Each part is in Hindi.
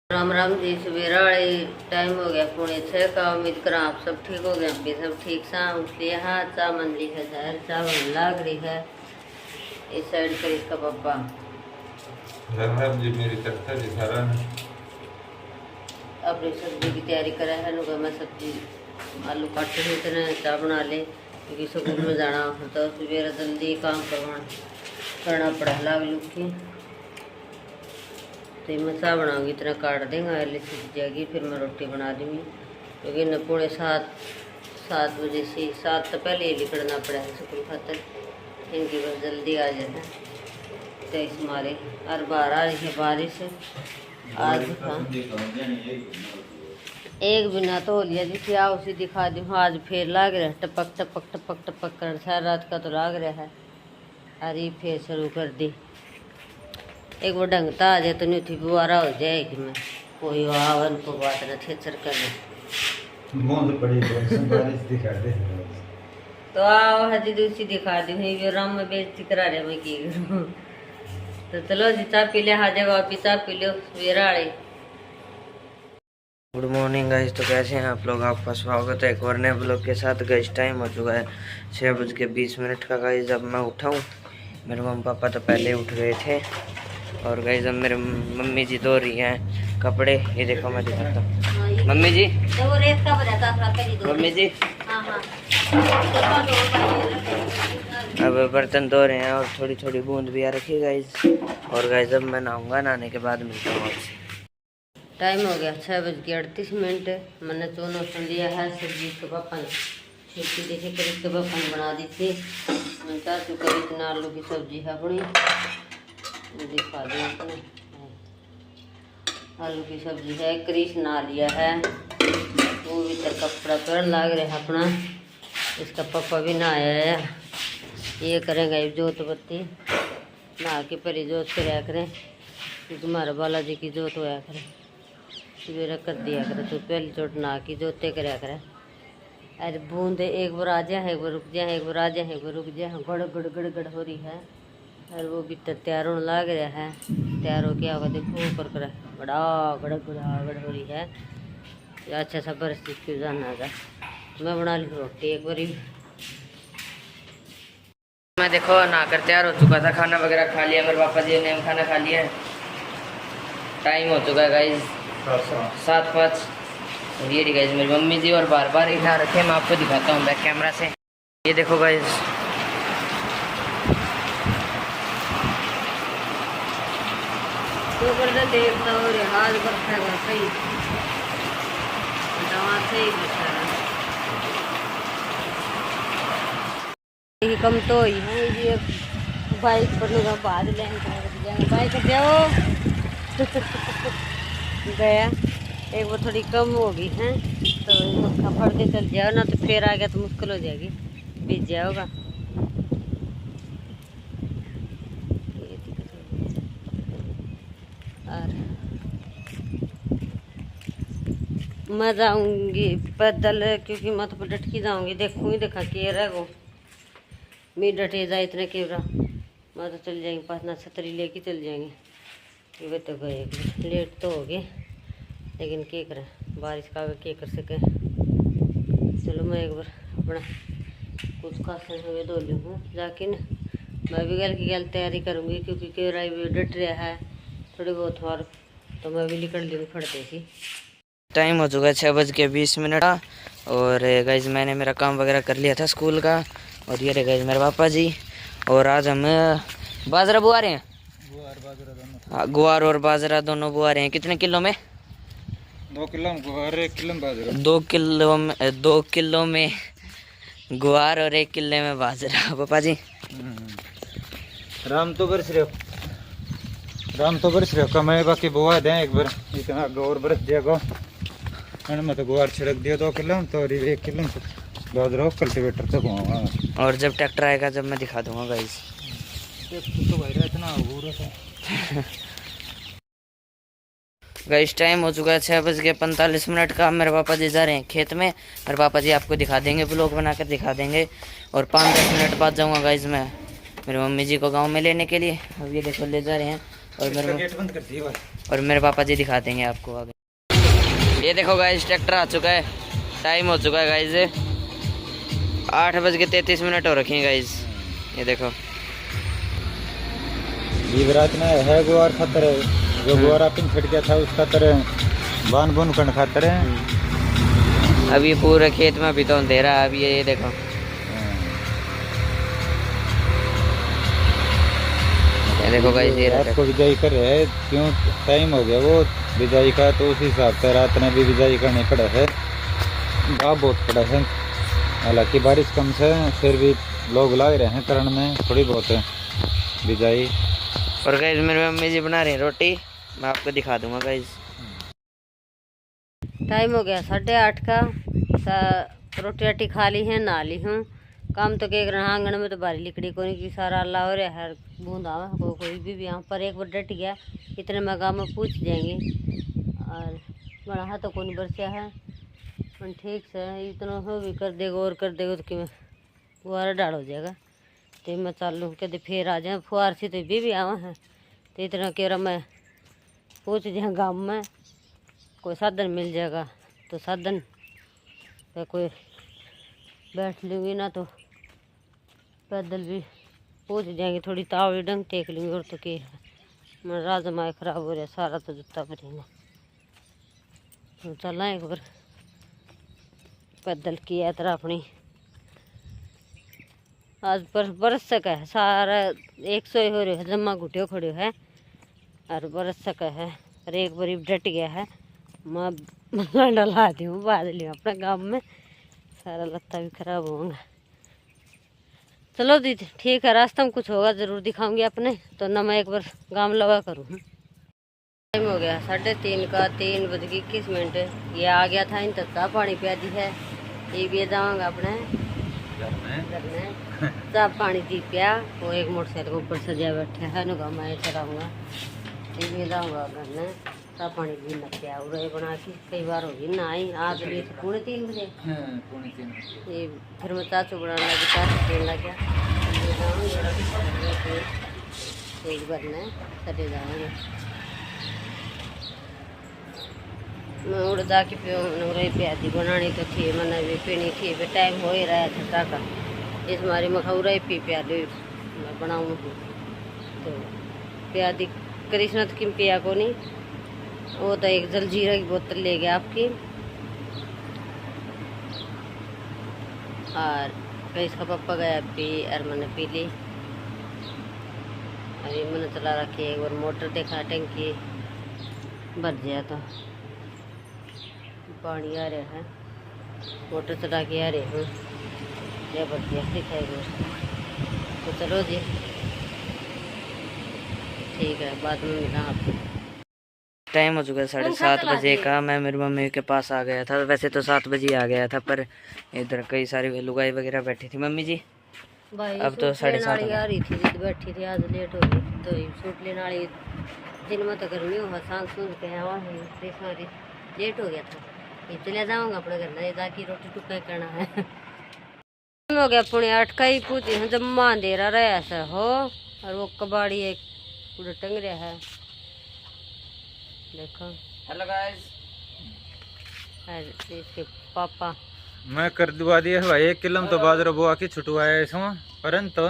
राम राम जी। सवेरा वाले टाइम हो गया 6:45 का। उम्मीद करा आप सब ठीक हो गए, हम भी सब ठीक सा। उसलिए हाँ चाय बन ली है, जहर चाय बन लाग रही है। इस साइड पर इसका पापा राम राम जी। मेरी तरफ से दिखा रहा है अपनी सब्जी की तैयारी करा है। नुका मैं सब्जी आलू काट रही इतने चाय बना ले, क्योंकि स्कूल में जाना होता है। सवेरा जल्दी काम करना पड़ा लाग लुग की। तो मैं चाय बनाऊँगी, इतना काट देंगे आलू सीख जाएगी, फिर मैं रोटी बना दूँगी। क्योंकि न 6:45 बजे से 7 तो पहले ही निकलना पड़ा है स्कूल खातर। इनकी बस जल्दी आ जाए है, तो इस मारे और बाहर आ रही है बारिश आज। हाँ एक बिना तो लिया जी आओ उसी दिखा दूँ। आज फिर लाग रहा है टपक टपक टपक टपक कर, सारी रात का तो लाग रहा है। अरे फिर शुरू कर दी। एक वो ढंगता आ जाए तो नहीं थी बुआरा हो जाए कि मैं कोई आवन को बात न थेचर करने तो आओ हजी दूसरी दिखा दी हुई राम में बेइज्जती करा रहे मैं की करूँ। तो चलो जी चाय पी ले, हाँ जगह आप भी चाय पी लो सवेरा वाले। Good morning guys. तो कैसे हैं आप लोग? आपका स्वागत है एक और नए ब्लॉग के साथ। गाइस टाइम हो चुका है 6:20 का। गाइस जब मैं उठा हूँ, मेरे मम्मी पापा तो पहले उठ गए थे। और गाइस अब मेरे मम्मी जी धो रही हैं कपड़े। ये देखो मैं दिखाता हूँ मम्मी जी। मम्मी जी अब बर्तन धो रहे हैं और थोड़ी थोड़ी बूंद भी आ रखी है गाइस। और गाइस अब मैं नहाऊंगा, नहाने के बाद मिलता हूँ आपसे। टाइम हो गया 6:38। मैंने दोनों सुन लिया है। सब्जी के पापा छुट्टी देखे करीब के पापा ने बना दी थी। मैं चाहती हूँ करीब इतना आलू की सब्जी है अपनी दिखा दूँ अपने। आलू की सब्जी है, क्रीस ना लिया है, वो भी तक कपड़ा पर लाग रहा है अपना। इसका पापा भी ना आया है। ये करेंगे जोत बत्ती नहा के पहले जोत कराया करें, क्योंकि हमारे बालाजी की जोत होया करे सवेरा कर दिया करे। तो पहले चोट नहा की जोते कराया करे। अरे बूंद एक बार आ जाए, एक बार रुक जाए, एक बार आ जाए, एक बार रुक जाए, गड़ गड़ गड़ गड़ हो रही है। और वो भी तैयार होने लग रहा है। तैयार हो क्या होगा देखो, ऊपर कर बड़ा गड़ गड़ हो रही है। अच्छा सा बरस क्यों जाना था। मैं बना ली रोटी एक बारी। मैं देखो नहाकर तैयार हो चुका था, खाना वगैरह खा लिया। मेरे पापा जी ने खाना खा लिया। टाइम हो चुका है गाइस 7:05। और ये गाइस मेरी मम्मी जी और बार बार हिला रखे। मैं आपको दिखाता हूँ बैक कैमरा से। ये देखो गाइस तो कर देखता हो रे हाथ बरसा है सही दवा सही बरसा है। कम तो ही है ये बाइक पर लोग बाद लेंगे बाइक जाओ गया। एक बार थोड़ी कम होगी है तो मुस्का फट के चल जाओ ना, तो फिर आ गया तो मुश्किल हो जाएगी, बीत जाओगा। और मैं जाऊंगी पैदल, क्योंकि मैं तो डटकी जाऊंगी। देखूंगी देखा के रहो मैं डटे जाए इतने केवरा। मैं तो चल जाएंगे पास ना छतरी लेके चल जाएंगे। वे तो गए लेट तो हो गए, लेकिन क्या करें बारिश का क्या कर सके। चलो मैं एक बार अपना कुछ खास हुए धो लूँ जाके न। मैं भी गल की गल तैयारी करूँगी, क्योंकि केवरा भी डट रहा है थोड़ी बहुत और, तो मैं भी निकल लूँगी फटते सी। टाइम हो चुका है 6:20 का। और गाइज मैंने मेरा काम वगैरह कर लिया था स्कूल का। और ये रहे गाइज मेरे पापा जी। और आज हम बाजरा बुआ रहे हैं। गुआर और बाजरा दोनों बुआ रहे हैं। कितने किलो में? 2 किलो में गुआर, 1 किलो में बाजरा। 2 किलो में गुआर और 1 किलो में बाजरा। पापा जी राम तो बरस रहे कमाए बाकी बुआ दें एक बार इतना गौर बरस दिया मैं तो गुआर छिड़क दिया 2 किलो में, तो 1 किलो में बाजरा कल्टीवेटर तक हुआ। और जब ट्रैक्टर आएगा जब मैं दिखा दूंगा गाइस। तो भाई इतना गाइस टाइम हो चुका है 6:45 का। मेरे पापा जी जा रहे हैं खेत में। मेरे पापा जी आपको दिखा देंगे, ब्लॉग बनाकर दिखा देंगे। और 5-10 मिनट बाद जाऊंगा गाइस मैं मेरी मम्मी जी को गांव में लेने के लिए। अब ये देखो ले जा रहे हैं और इसका गेट बंद कर दिया भाई। और मेरे पापा जी दिखा देंगे आपको आगे। ये देखो गाइस ट्रैक्टर आ चुका है, टाइम हो चुका है गाइस 8:33 हो रखी है गाइस। ये देखो ये रात में है गुआर खातर है, जो गुआर अपन छट गया था उसका तरह बान बुन कर खातर है। अब ये पूरे खेत में अभी तो अंधेरा है। अभी ये देखो ये देखो गाइस ये रात को बिजाई कर रहे हैं, क्यों टाइम हो गया वो बिजाई का, तो उस हिसाब से रात में भी बिजाई करनी पड़ा है। गाँव बहुत पड़ा है, हालांकि बारिश कम से फिर भी लोग लग रहे हैं करण में थोड़ी बहुत है बिजाई। और गाइस मेरी मम्मी जी बना रही हैं रोटी, मैं आपको दिखा दूंगा गाइस। टाइम हो गया 8:30 का। रोटी राटी खा ली है, नहा ली हूँ। काम तो के रहा आंगन में तो बारी लिकड़ी को नहीं की सारा अल्लाह हो रहा है बूंदा कोई भी यहाँ पर एक बार डट गया इतने में गाँव में पूछ जाएंगे। और बड़ा तो कौन बरसिया है ठीक से इतना हो भी कर देगा और कर देगा तो कि फुहारा डाल हो जाएगा। तो मैं चालू कहते फिर आ जाए फुहार से तो भी आवा है तो इतना कह रहा मैं पूछ जाए गाँव में कोई साधन मिल जाएगा तो साधन पे कोई बैठ लूँगी ना तो पैदल भी पूछ जाएंगे, थोड़ी तावड़ी डंग टेक लूँगी। और तो क्या है मैं राजमाए खराब हो रहा सारा तो जूता भरी ने तो चलना एक बार पैदल की यात्रा अपनी। आज पर बरस सका है सारा 100 हो रहे है जमा घुटियो खड़े है और बरस सका है। और एक बारी डट गया है मैं डला दी हूँ बादल अपने गाँव में सारा लत्ता भी खराब होगा। चलो दीदी ठीक है, रास्ता में कुछ होगा ज़रूर दिखाऊंगी अपने तो ना मैं एक बार गाँव लगा करूँ। टाइम हो गया 3:30 का 3:21। ये आ गया था इन तक पानी पिया दी है, ये भी जाऊँगा अपने घर में चाह पानी दी पिया। वो एक मोटरसाइकिल के ऊपर सजा बैठे है ना गाँव में चलाऊँगा, ये भी जाऊँगा घर में चाह पानी भी न पिया उड़े बना के कई बार होगी ना आई। आज भी 3:30 बजे ये फिर मैं चाचू बनाने लगी चाचू पीने लग गया एक बार ने चले जाऊँगे मैं उड़ जाके पियो प्यादी बनानी तो थी मैंने भी पीनी थी फिर टाइम हो ही रहा था टाका इस मारी मैं उड़ा ही पी प्यादी मैं बनाऊँ तो प्यादी कृष्णा तो किम पिया को नहीं वो तो एक जलजीरा की बोतल ले गया आपकी और कहीं इसका पापा गया पी और मैंने पी ली। अभी मैंने चला रखी एक बार मोटर देखा टंकी भर गया तो पानी आ रहा है मोटर चला के आ रहे हूँ क्या भर गया दिखाएगा तो चलो जी ठीक है बाद में मिला आपको। टाइम हो चुका है 7:30 बजे का। मैं मेरी मम्मी के पास आ गया था, वैसे तो 7 बजे आ गया था पर इधर कई सारी लुगाई वगैरह बैठी थी। मम्मी जी भाई अब तो 7:30 आ रही थी बैठी थी आज लेट हो गई तो सूट लेने वाली दिन में तो गर्मी हुआ सांग सुन के लेट हो गया था ये चले जाऊँगा अपने घर में जाके रोटी टुकड़ा करना है। हो गया 8:30 का ही पूछी जब माँ अंधेरा रहा ऐसा हो और वो कबाड़ी एक पूरा टंग रहा है देखो। हेलो गाइस इसके पापा मैं कर दुआ दिया भाई 1 किलो तो बाजरो बुआ की छुटवाया इसमें परंतु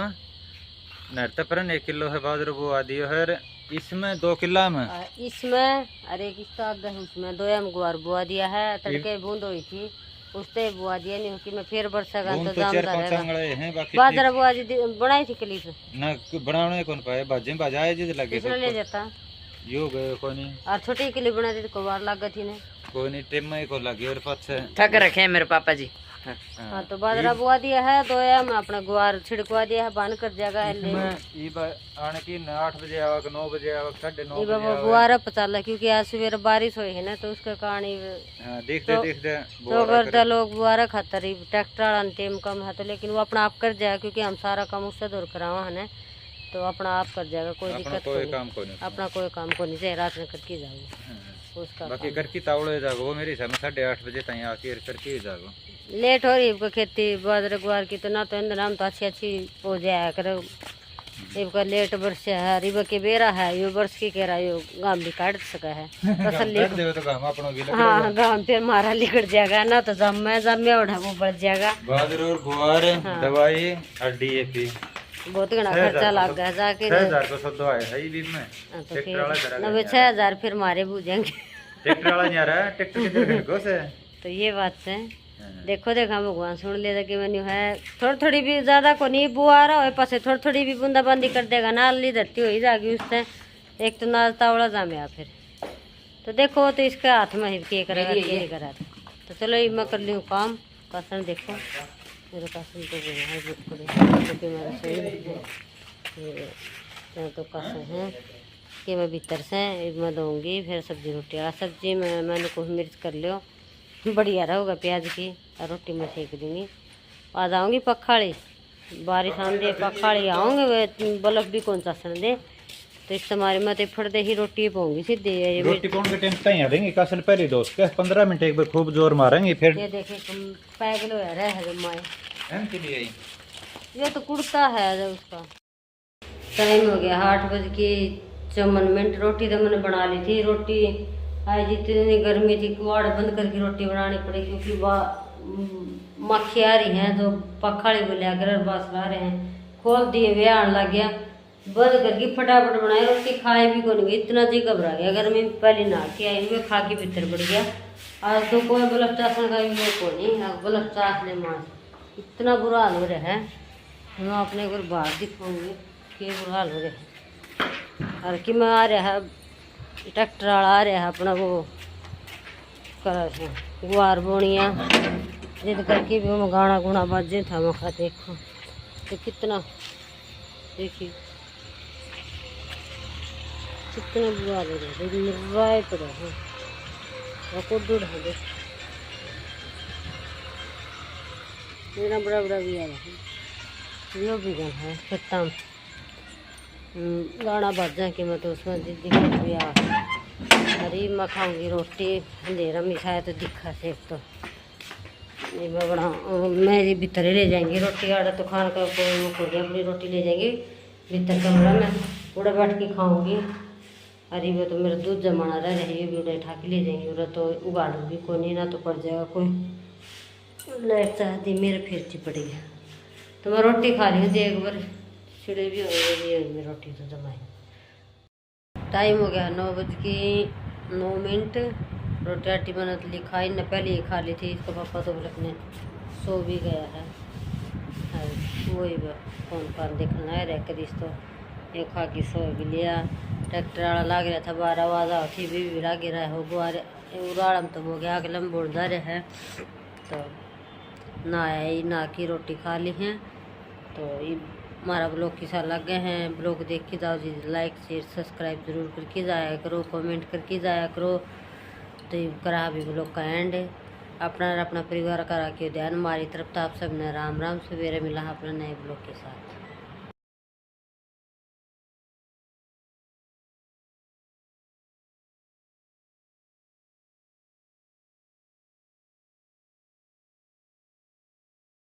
नरते परन 1 किलो है बाजरो बुआ दियो है इसमें 2 किला में इसमें अरे किस्ता उसमें 2 गुआर बुआ दिया है तड़के बूंद हुई थी उससे बुआ दिया नहीं कि मैं फिर वर्षा का इंतजाम करेगा बाजरा बुआ जी बनाई थी कली से ना बनाने कौन पाए बाजे बाजाए जी लगे ले जाता यो गए कोई नहीं और छोटी के लिए बना दी तो बार लग थी ने कोई नहीं टेम में को लगी और पास से थक रखे हैं मेरे पापा जी। हाँ तो बाजरा बुआ दिया है 2 में अपना गुआर छिड़कवा दिया है बांध कर जाएगा आने की 8 बजे आवक 9 बजे आवक 9:30 बजे गुआरा पचाला क्योंकि आज सवेरे बारिश हुई है ना तो उसके कारण देखते तो अगर लोग बुआरा खातर ही ट्रैक्टर वाला टेम कम है तो लेकिन वो अपना आप कर जाएगा क्योंकि हम सारा काम उससे दूर करावा है ना तो अपना आप कर जाएगा कोई दिक्कत नहीं अपना कोई काम को नहीं चाहिए रात में करके जाओगे उसका बाकी घर की तावड़े जागो वो मेरी हिसाब में 8:30 बजे तक आके करके जागो लेट हो रही है खेती बाजरा गुआर की तो ना तो इंदराम तो अच्छी हो जाया करो इबका लेट वर्ष है रिबा के बेरा है यो वर्ष की कह रहा यो गांव भी काट सका है तसल्ली तो काम अपनों की हाँ गांव फिर मारा लिकड़ जाएगा ना तो जम उठा वो बढ़ जाएगा बाजरा और गुआर दवाई और डीएपी बहुत घना खर्चा लग गया जाके 6000 को सब दवाई है ये में हाँ, तो फिर 96,000 फिर मारे बूझेंगे ट्रैक्टर वाला नहीं आ रहा है ट्रैक्टर किधर है गोसे तो ये बात है देखो देखा भगवान सुन ले कि मैंने है थोड़ी थोड़ी भी ज्यादा को नहीं बुआ रहा है पास थोड़ी थोड़ी भी बूंदाबांदी कर देगा नाली धरती हो ही जाएगी उससे एक तो नाल तावड़ा जामे फिर तो देखो तो इसके हाथ में ही के करेगा के नहीं करा तो चलो ये मैं कर ली हूँ काम कासन देखो मेरे कासन तो क्योंकि मेरा सही तो कासन है कि मैं भीतर से मैं दूँगी फिर सब्जी रोटी वाला सब्जी में मैंने कुछ मिर्च कर लियो बढ़िया रहेगा प्याज की और रोटी में सेक दूँगी आ जाऊँगी पखाड़ी बारिश आंधी पखाड़ी आऊँगी वे बल्ब भी कौन सा सन दे तो इस तुम्हारे मत फटते ही रोटी पाऊंगी सीधे रोटी कौन के टाइम तैयार देंगे कासल पहले दोस्त के 15 मिनट एक बार खूब जोर मारेंगे फिर ये देखे पैगल हो रहा है माए हम के लिए ये तो कुर्ता है उसका टाइम हो गया 8:54 रोटी तो मैंने बना ली थी रोटी आज जितनी गर्मी थी कुआड़ बंद करके रोटी बनानी पड़ी क्योंकि मक्खी आ रही हैं जो पखाड़ी बोलिया कर बास ला रहे हैं खोल दिए वे आने लग गया बंद करके फटाफट बनाई रोटी खाए भी कौन गई इतना जी घबरा गया गर्मी पहले नहा के आई हुई खा के भीतर बढ़ गया आज तो कोई बल्ब चासन का भी को नहीं बल्ब चास ले मास इतना बुरा हाल हो रहा है मैं अपने को बाहर दिखाऊंगी कि बुरा हाल हो रहा है और कि मैं आ रहा है ट्रैक्टर वाला आ रहा है अपना वो कर गुआर बोनिया जिद करके भी मैं गाना गुना बाजे था मैं देखो तो कितना देखिए कितना बुरा लग रहा है पड़ा है को दूर है देख मेरा बड़ा बड़ा भी आ रहा है यो भी गन है खत्म गाना बाजा कि मैं तो उसमें दिक्कत भी आ अरे मैं खाऊंगी रोटी अंधेरा में शायद तो दिखा से तो ये मैं बड़ा मेरी भीतर ही ले जाएंगी रोटी आड़ा तो खान का कोई अपनी रोटी ले जाएंगी भीतर कमरा में पूरा बैठ के खाऊंगी अरे वो तो मेरा दूध जमाना रह रही है भी उड़ा उठा के ले जाएंगे उड़ा तो उगाड़ूंगी कोई नहीं ना तो पड़ जाएगा कोई लाइट चाहती मेरे फिर चिपट गया तो मैं रोटी खा रही हूँ एक बार चिड़े भी हो गई रोटी तो जमाई टाइम हो गया 9:09 रोटी आटी बना ली खाई न पहले ही खा ली थी इसका पापा तो अपने सो भी गया है वही कौन देखना है रह कर तो ये खा के सो भी लिया ट्रैक्टर वाला लाग रहा था 12 आवाज़ थी भी लाग रहा है गुआरे उड़ाड़म तो हो गया अगलम बोलता रहे है तो ना आई ना की रोटी खा ली हैं तो ये हमारा ब्लॉग के साथ लग गए हैं ब्लॉग देख के जाओ जी लाइक शेयर सब्सक्राइब जरूर करके जाया करो कमेंट करके जाया करो तो करा भी ब्लॉग का एंड अपना परिवार का रखिए ध्यान हमारी तरफ तो आप सब ने राम राम सवेरे मिला अपना नए ब्लॉग के साथ।